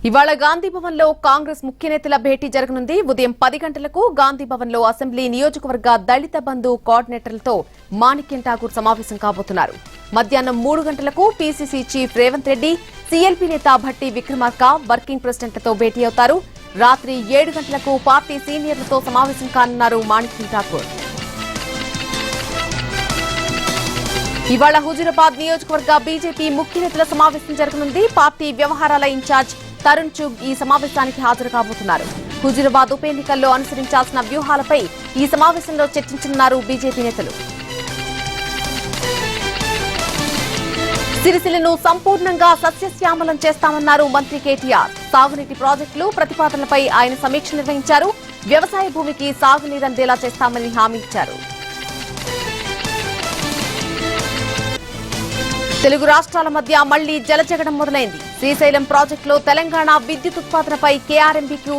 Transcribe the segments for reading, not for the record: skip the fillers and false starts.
ఇవాళ గాంధీ భవన్ లో కాంగ్రెస్ ముఖ్య నేతల భేటీ జరగనుంది. ఉదయం 10 గంటలకు గాంధీ భవన్ లో అసెంబ్లీ నియోజకవర్గ దళిత బంధు కోఆర్డినేటర్లతో మాణిక్యం ఠాకూర్ సమావేశం కాబోతున్నారు. మధ్యాహ్నం 3 గంటలకు PCC chief Revanth Reddy, CLP నేత భట్టి విక్రమార్క వర్కింగ్ ప్రెసిడెంట్లతో భేటీ అవుతారు. రాత్రి 7 గంటలకు పార్టీ సీనియర్లతో సమావేశం కానున్నారు మాణిక్యం ఠాకూర్. ఇవాళ హుజూరాబాద్ నియోజకవర్గ బీజేపీ ముఖ్య నేతల సమావేశం జరగనుంది. పార్టీ వ్యవహారాల ఇన్ఛార్జ్ తరుణ్ చుగ్ ఈ సమావేశానికి హాజరు కాబోతున్నారు. హుజూరాబాద్ ఉప ఎన్నికల్లో అనుసరించాల్సిన వ్యూహాలపై ఈ సమావేశంలో చర్చించనున్నారు బీజేపీ నేతలు. సిరిసిల్లను సంపూర్ణంగా సస్యశ్యామలం చేస్తామన్నారు మంత్రి కేటీఆర్. సాగునీటి ప్రాజెక్టులు ప్రతిపాదనలపై ఆయన సమీక్ష నిర్వహించారు. వ్యవసాయ భూమికి సాగునీరందేలా చేస్తామని హామీ ఇచ్చారు. తెలుగు రాష్ట్రాల మధ్య మళ్లీ జలజగడం మొదలైంది. శ్రీశైలం ప్రాజెక్టులో తెలంగాణ విద్యుత్ ఉత్పాదనపై కేఆర్ఎంబీకు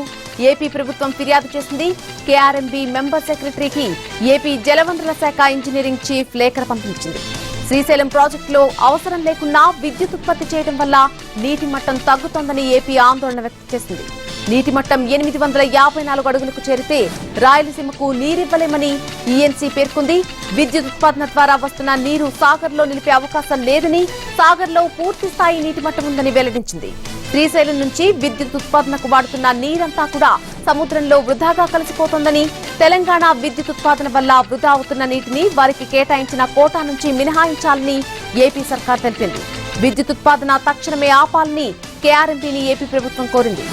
ఏపీ ప్రభుత్వం ఫిర్యాదు చేసింది. కేఆర్ఎంబీ మెంబర్ సెక్రటరీకి ఏపీ జలవనరుల శాఖ ఇంజనీరింగ్ చీఫ్ లేఖ పంపించింది. శ్రీశైలం ప్రాజెక్టులో అవసరం లేకున్నా విద్యుత్ ఉత్పత్తి చేయడం వల్ల నీటి మట్టం తగ్గుతోందని ఏపీ ఆందోళన వ్యక్తం చేసింది. నీటి మట్టం 854 అడుగులకు చేరితే రాయలసీమకు నీరివ్వలేమని ఈఎన్సీ పేర్కొంది. విద్యుత్ ఉత్పాదన ద్వారా వస్తున్న నీరు సాగర్లో నిలిపే అవకాశం లేదని, సాగర్లో పూర్తి స్థాయి నీటి మట్టం ఉందని వెల్లడించింది. శ్రీశైలం నుంచి విద్యుత్ ఉత్పాదనకు వాడుతున్న నీరంతా కూడా సముద్రంలో వృధాగా కలిసిపోతోందని, తెలంగాణ విద్యుత్ ఉత్పాదన వల్ల వృధా అవుతున్న నీటిని వారికి కేటాయించిన కోటా నుంచి మినహాయించాలని ఏపీ సర్కార్ తెలిపింది. విద్యుత్ ఉత్పాదన తక్షణమే ఆపాలని కేఆర్ఎంబీని ఏపీ ప్రభుత్వం కోరింది.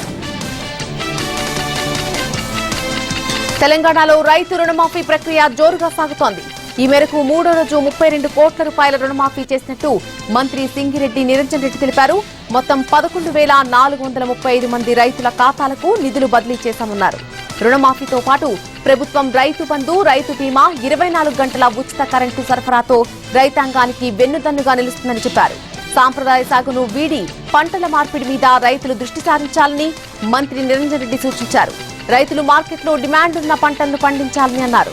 తెలంగాణలో రైతు రుణమాఫీ ప్రక్రియ జోరుగా సాగుతోంది. ఈ మేరకు 3వ రోజు 32 కోట్ల రూపాయల రుణమాఫీ చేసినట్టు మంత్రి సింగిరెడ్డి నిరంజన్ రెడ్డి తెలిపారు. మొత్తం 11,435 మంది రైతుల ఖాతాలకు నిధులు బదిలీ చేశామన్నారు. రుణమాఫీతో పాటు ప్రభుత్వం రైతు బంధు, రైతు బీమా, 24 గంటల ఉచిత కరెంటు సరఫరాతో రైతాంగానికి వెన్నుదన్నుగా నిలుస్తుందని చెప్పారు. సాంప్రదాయ సాగును వీడి పంటల మార్పిడి మీద రైతులు దృష్టి సారించాలని మంత్రి నిరంజన్ రెడ్డి సూచించారు. రైతులు మార్కెట్లో డిమాండ్ ఉన్న పంటలను పండించాలని అన్నారు.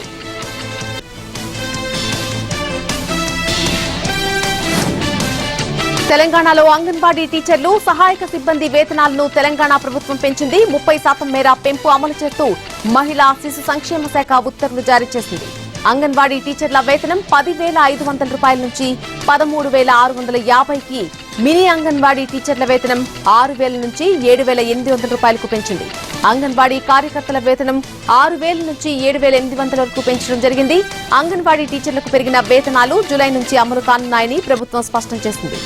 తెలంగాణలో అంగన్వాడీ టీచర్లు, సహాయక సిబ్బంది వేతనాలను తెలంగాణ ప్రభుత్వం పెంచింది. 30% మేర పెంపు అమలు చేస్తూ మహిళా శిశు సంక్షేమ శాఖ ఉత్తర్వులు జారీ చేసింది. అంగన్వాడీ టీచర్ల వేతనం 10,500 రూపాయల నుంచి 13,650కి, మినీ అంగన్వాడీ టీచర్ల వేతనం 6,000 నుంచి 7,800 రూపాయలకు పెంచింది. అంగన్వాడీ కార్యకర్తల వేతనం 6,000 నుంచి 7,800 వరకు పెంచడం జరిగింది. అంగన్వాడీ టీచర్లకు పెరిగిన వేతనాలు జూలై నుంచి అమలు కానున్నాయని ప్రభుత్వం స్పష్టం చేసింది.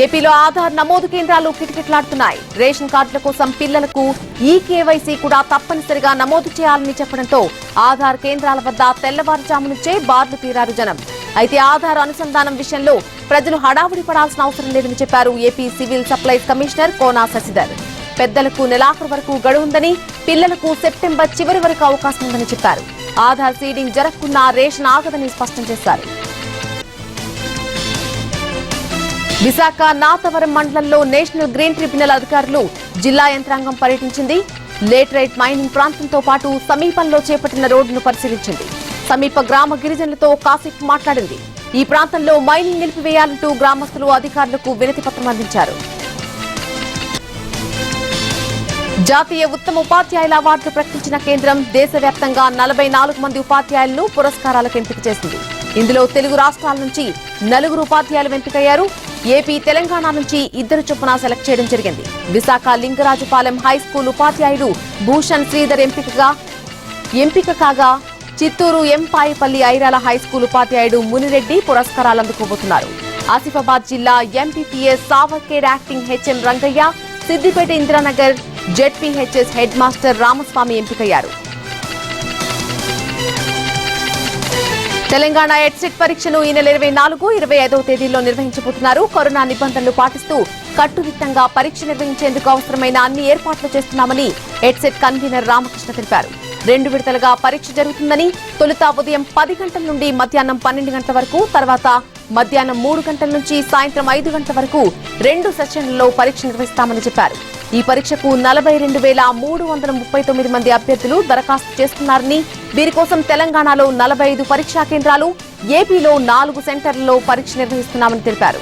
ఏపీలో ఆధార్ నమోదు కేంద్రాలు కిటకిటలాడుతున్నాయి. రేషన్ కార్డుల కోసం పిల్లలకు ఈ కేవైసీ కూడా తప్పనిసరిగా నమోదు చేయాలని చెప్పడంతో ఆధార్ కేంద్రాల వద్ద తెల్లవారుజాము నుంచే బార్లు తీరారు జనం. అయితే ఆధార్ అనుసంధానం విషయంలో ప్రజలు హడావుడి పడాల్సిన అవసరం లేదని చెప్పారు AP civil supplies commissioner Kona Sasidhar. పెద్దలకు నెలాఖరు వరకు గడువుందని, పిల్లలకు సెప్టెంబర్ చివరి వరకు అవకాశం ఉందని చెప్పారు. ఆధార్ సీడింగ్ జరగకున్నా రేషన్ ఆగదని స్పష్టం చేశారు. విశాఖ నాతవరం మండలంలో నేషనల్ గ్రీన్ ట్రిబ్యునల్ అధికారులు, జిల్లా యంత్రాంగం పర్యటించింది. లేటరైట్ మైనింగ్ ప్రాంతంతో పాటు సమీపంలో చేపట్టిన రోడ్డును పరిశీలించింది. సమీప గ్రామ గిరిజనులతో కాసేపు మాట్లాడింది. ఈ ప్రాంతంలో మైనింగ్ నిలిపివేయాలంటూ గ్రామస్తులు అధికారులకు వినతి పత్రం అందించారు. జాతీయ ఉత్తమ ఉపాధ్యాయుల అవార్డులు ప్రకటించిన కేంద్రం దేశవ్యాప్తంగా 44 మంది ఉపాధ్యాయులను పురస్కారాలకు ఎంపిక చేసింది. ఇందులో తెలుగు రాష్ట్రాల నుంచి 4 ఉపాధ్యాయులు ఎంపికయ్యారు. ఏపీ, తెలంగాణ నుంచి 2 చొప్పున సెలెక్ట్ చేయడం జరిగింది. విశాఖ లింగరాజుపాలెం హైస్కూల్ ఉపాధ్యాయుడు భూషణ్ శ్రీధర్ ఎంపిక కాగా, చిత్తూరు ఎంపాయిపల్లి ఐరాల హైస్కూల్ ఉపాధ్యాయుడు మునిరెడ్డి పురస్కారాలు అందుకోబోతున్నారు. ఆసిఫాబాద్ జిల్లా MPPS Savarkhed acting HM Rangaiah, Siddipet Indiranagar ZPHS head master Ramaswamy ఎంపికయ్యారు. తెలంగాణ ఎడ్సెట్ పరీక్షను ఈ నెల 24, 25వ తేదీల్లో నిర్వహించబోతున్నారు. కరోనా నిబంధనలు పాటిస్తూ కట్టుదిట్టంగా పరీక్ష నిర్వహించేందుకు అవసరమైన అన్ని ఏర్పాట్లు చేస్తున్నామని ఎడ్సెట్ కన్వీనర్ రామకృష్ణ తెలిపారు. 2 విడతలుగా పరీక్ష జరుగుతుందని, తొలుత ఉదయం 10 గంటల నుండి మధ్యాహ్నం 12 గంటల వరకు, తర్వాత మధ్యాహ్నం 3 గంటల నుంచి సాయంత్రం 5 గంటల వరకు 2 సెషన్లలో పరీక్ష నిర్వహిస్తామని చెప్పారు. ఈ పరీక్షకు 42,339 మంది అభ్యర్థులు దరఖాస్తు చేస్తున్నారని, వీరి కోసం తెలంగాణలో 45 పరీక్షా కేంద్రాలు, ఏపీలో 4 సెంటర్లలో పరీక్ష నిర్వహిస్తున్నామని తెలిపారు.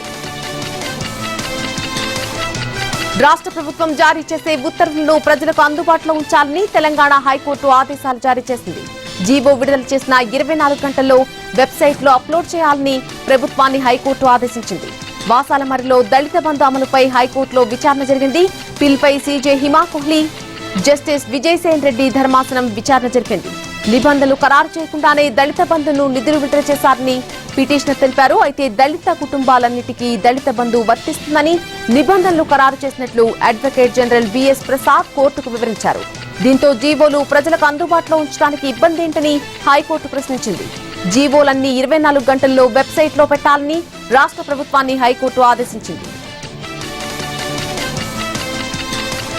రాష్ట్ర ప్రభుత్వం జారీ చేసే ఉత్తర్వులను ప్రజలకు అందుబాటులో ఉంచాలని తెలంగాణ హైకోర్టు ఆదేశాలు జారీ చేసింది. జీవో విడుదల చేసిన 24 గంటల్లో వెబ్సైట్లో అప్లోడ్ చేయాలని ప్రభుత్వాన్ని హైకోర్టు ఆదేశించింది. వాసాలమరిలో దళిత బంధు అమలుపై హైకోర్టులో విచారణ జరిగింది. పిల్పై సీజే హిమా కోహ్లీ, జస్టిస్ విజయసేన్ రెడ్డి ధర్మాసనం విచారణ జరిపింది. నిబంధనలు ఖరారు చేయకుండానే దళిత బంధును నిధులు విడుదల చేశారని పిటిషనర్ తెలిపారు. అయితే దళిత కుటుంబాలన్నిటికీ దళిత బంధు వర్తిస్తుందని నిబంధనలు ఖరారు చేసినట్లు అడ్వకేట్ జనరల్ విఎస్ ప్రసాద్ కోర్టుకు వివరించారు. దీంతో జీవోలు ప్రజలకు అందుబాటులో ఉంచడానికి ఇబ్బంది ఏంటని హైకోర్టు ప్రశ్నించింది. జీవోలన్నీ 24 గంటల్లో వెబ్సైట్లో పెట్టాలని రాష్ట్ర ప్రభుత్వాన్ని హైకోర్టు ఆదేశించింది.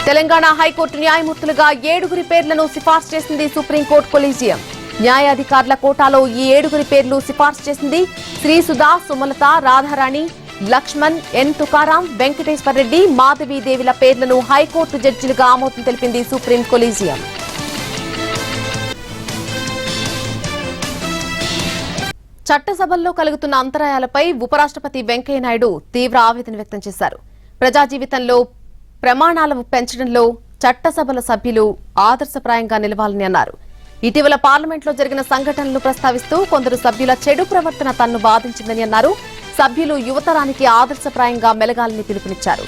తెలంగాణ హైకోర్టు న్యాయమూర్తులుగా 7 పేర్లను సిఫార్సు చేసింది సుప్రీంకోర్టు కొలీజియం. న్యాయాధికారుల కోటాలో ఈ 7 పేర్లు సిఫార్సు చేసింది. శ్రీసుధా, సుమలత, రాధారాణి, లక్ష్మణ్, ఎన్ తుకారాం, వెంకటేశ్వర రెడ్డి, మాధవీదేవిల పేర్లను హైకోర్టు జడ్జిలుగా ఆమోదం తెలిపింది సుప్రీం కొలీజియం. చట్టసభల్లో కలుగుతున్న అంతరాయాలపై ఉపరాష్ట్రపతి వెంకయ్యనాయుడు తీవ్ర ఆవేదన వ్యక్తం చేశారు. ప్రజా జీవితంలో ప్రమాణాలను పెంచడంలో చట్టసభల సభ్యులు ఆదర్శప్రాయంగా నిలవాలని అన్నారు. ఇటీవల పార్లమెంట్లో జరిగిన సంఘటనలు ప్రస్తావిస్తూ కొందరు సభ్యుల చెడు ప్రవర్తన తన్ను బాధించిందని అన్నారు. సభ్యులు యువతరానికి ఆదర్శప్రాయంగా మెలగాలని పిలుపునిచ్చారు.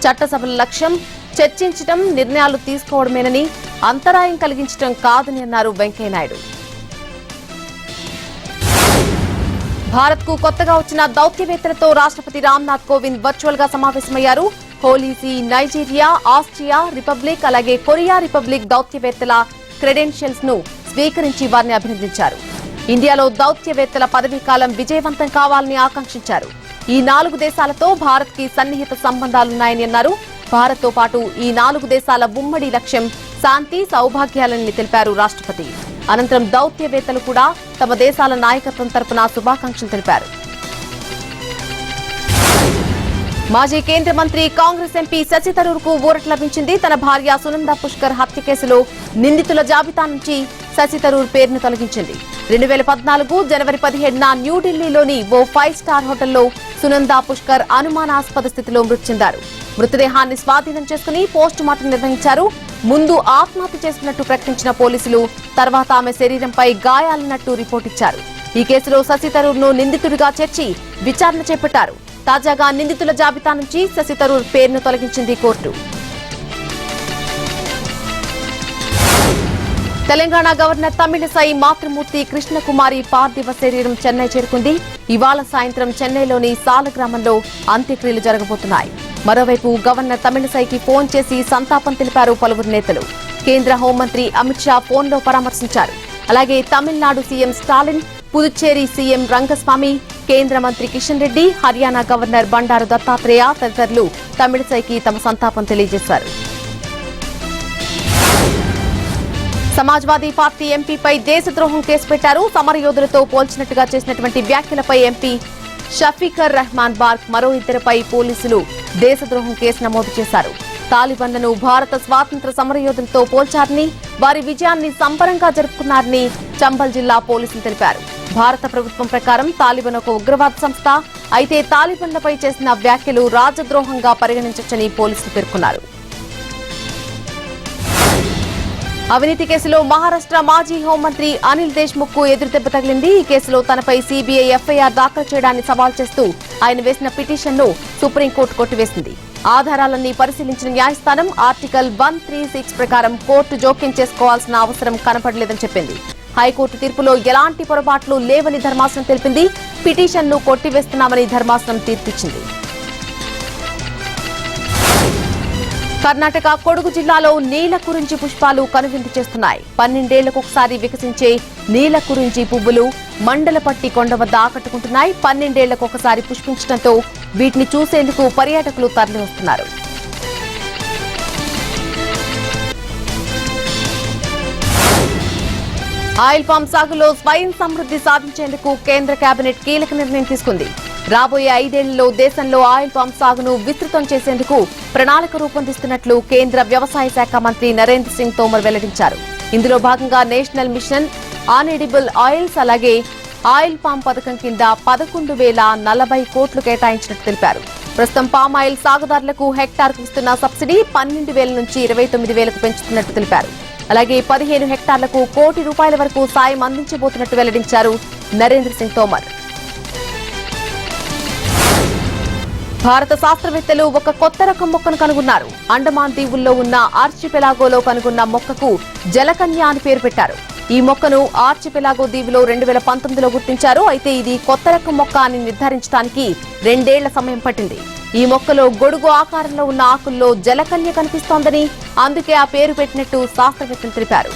చట్టసభల లక్ష్యం చర్చించడం, నిర్ణయాలు తీసుకోవడమేనని, అంతరాయం కలిగించడం కాదని అన్నారు వెంకయ్యనాయుడు. భారత్ కు కొత్తగా వచ్చిన దౌత్యవేత్తలతో రాష్ట్రపతి రామ్నాథ్ కోవింద్ వర్చువల్ గా సమావేశమయ్యారు. హోలీసీ, నైజీరియా, ఆస్ట్రియా రిపబ్లిక్ అలాగే కొరియా రిపబ్లిక్ దౌత్యవేత్తల క్రెడెన్షియల్స్ ను స్వీకరించి వారిని అభినందించారు. ఇండియాలో దౌత్యవేత్తల పదవీకాలం విజయవంతం కావాలని ఆకాంక్షించారు. ఈ 4 దేశాలతో భారత్ కి సన్నిహిత సంబంధాలున్నాయని అన్నారు. భారత్ తో పాటు ఈ 4 దేశాల ఉమ్మడి లక్ష్యం శాంతి, సౌభాగ్యాలని తెలిపారు రాష్ట్రపతి. అనంతరం దౌత్యవేత్తలు కూడా తమ దేశాల నాయకత్వం తరపున శుభాకాంక్షలు తెలిపారు. మాజీ కేంద్ర మంత్రి కాంగ్రెస్ ఎంపీ శశి థరూర్కు ఊరట లభించింది. తన భార్య సునందా పుష్కర్ హత్య కేసులో నిందితుల జాబితా నుంచి శశి థరూర్ పేరును తొలగించింది. 2014 జనవరి 17న న్యూఢిల్లీలోని ఓ 5 స్టార్ హోటల్లో సునందా పుష్కర్ అనుమానాస్పద స్థితిలో మృతి చెందారు. మృతదేహాన్ని స్వాధీనం చేసుకుని పోస్ట్ మార్టం నిర్వహించారు. ముందు ఆత్మహత్య చేసుకున్నట్టు ప్రకటించిన పోలీసులు తర్వాత ఆమె శరీరంపై గాయాలున్నట్టు రిపోర్ట్ ఇచ్చారు. ఈ కేసులో శశి థరూర్ ను నిందితుడిగా చేర్చి విచారణ చేపట్టారు. తాజాగా నిందితుల జాబితా నుంచి శశి థరూర్ పేరును తొలగించింది కోర్టు. తెలంగాణ గవర్నర్ తమిళిసై మాతృమూర్తి కృష్ణకుమారి పార్థివ శరీరం చెన్నై చేరుకుంది. ఇవాళ సాయంత్రం చెన్నైలోని సాలగ్రామంలో అంత్యక్రియలు జరగబోతున్నాయి. మరోవైపు గవర్నర్ తమిళిసైకి ఫోన్ చేసి సంతాపం తెలిపారు పలువురు నేతలు. కేంద్ర హోంమంత్రి అమిత్ షా ఫోన్లో పరామర్శించారు. అలాగే తమిళనాడు సీఎం స్టాలిన్, పుదుచ్చేరి సీఎం రంగస్వామి, కేంద్ర మంత్రి కిషన్ రెడ్డి, హర్యానా గవర్నర్ బండారు దత్తాత్రేయ తదితరులు తమిళిసైకి తమ సంతాపం తెలియజేశారు. సమాజ్వాదీ పార్టీ ఎంపీపై దేశద్రోహం కేసు పెట్టారు. సమరయోధులతో పోల్చినట్టుగా చేసినటువంటి వ్యాఖ్యలపై ఎంపీ షఫీకర్ రెహమాన్ బార్క్ మరో 2పై పోలీసులు దేశద్రోహం కేసు నమోదు చేశారు. తాలిబాన్లను భారత స్వాతంత్ర సమరయోధులతో పోల్చారని, వారి విజయాన్ని సంబరంగా జరుపుకున్నారని చంబల్ జిల్లా పోలీసులు తెలిపారు. భారత ప్రభుత్వం ప్రకారం తాలిబాన్ ఒక ఉగ్రవాద సంస్థ. అయితే తాలిబాన్లపై చేసిన వ్యాఖ్యలు రాజద్రోహంగా పరిగణించొచ్చని పోలీసులు పేర్కొన్నారు. అవినీతి కేసులో మహారాష్ట్ర మాజీ హోంమంత్రి అనిల్ దేశ్ముఖ్ కు ఎదురుదెబ్బ తగిలింది. ఈ కేసులో తనపై సీబీఐ ఎఫ్ఐఆర్ దాఖలు చేయడాన్ని సవాల్ చేస్తూ ఆయన వేసిన పిటిషన్ను సుప్రీంకోర్టు కొట్టివేసింది. ఆధారాలన్నీ పరిశీలించిన న్యాయస్థానం ఆర్టికల్ 136 ప్రకారం కోర్టు జోక్యం చేసుకోవాల్సిన అవసరం కనపడలేదని చెప్పింది. హైకోర్టు తీర్పులో ఎలాంటి పొరపాట్లు లేవని ధర్మాసనం తెలిపింది. పిటిషన్ను కొట్టివేస్తున్నామని ధర్మాసనం తీర్పిచ్చింది. కర్ణాటక కొడగు జిల్లాలో నీలకురించి పుష్పాలు కనువిందు చేస్తున్నాయి. 12 ఏళ్లకొకసారి వికసించే నీలకురించి పువ్వులు మండలపట్టి కొండ వద్ద ఆకట్టుకుంటున్నాయి. 12 ఏళ్లకొకసారి పుష్పించడంతో వీటిని చూసేందుకు పర్యాటకులు తరలివస్తున్నారు. ఆయిల్ పామ్ సాగులో స్వయం సమృద్ధి సాధించేందుకు కేంద్ర కేబినెట్ కీలక నిర్ణయం తీసుకుంది. రాబోయే 5 ఏళ్లలో దేశంలో ఆయిల్ పామ్ సాగును విస్తృతం చేసేందుకు ప్రణాళిక రూపొందిస్తున్నట్లు కేంద్ర వ్యవసాయ శాఖ మంత్రి నరేంద్ర సింగ్ తోమర్ వెల్లడించారు. ఇందులో భాగంగా national mission on edible oils అలాగే ఆయిల్ పామ్ పథకం కింద 11,040 కోట్లు కేటాయించినట్టు తెలిపారు. ప్రస్తుతం పామాయిల్ సాగుదారులకు హెక్టార్కు ఇస్తున్న సబ్సిడీ 12,000 నుంచి 29,000కు పెంచుతున్నట్టు తెలిపారు. అలాగే 15 హెక్టార్లకు ₹1 కోటి వరకు సాయం అందించబోతున్నట్టు వెల్లడించారు నరేంద్ర సింగ్ తోమర్. భారత శాస్త్రవేత్తలు ఒక కొత్త రకం మొక్కను కనుగొన్నారు. అండమాన్ దీవుల్లో ఉన్న ఆర్చిపెలాగోలో కనుగొన్న మొక్కకు జలకన్య అని పేరు పెట్టారు. ఈ మొక్కను ఆర్చిపెలాగో దీవిలో 2019లో గుర్తించారు. అయితే ఇది కొత్త రకం మొక్క అని నిర్ధారించడానికి 2 ఏళ్ల సమయం పట్టింది. ఈ మొక్కలో గొడుగు ఆకారంలో ఉన్న ఆకుల్లో జలకన్య కనిపిస్తోందని, అందుకే ఆ పేరు పెట్టినట్టు శాస్త్రవేత్తలు తెలిపారు.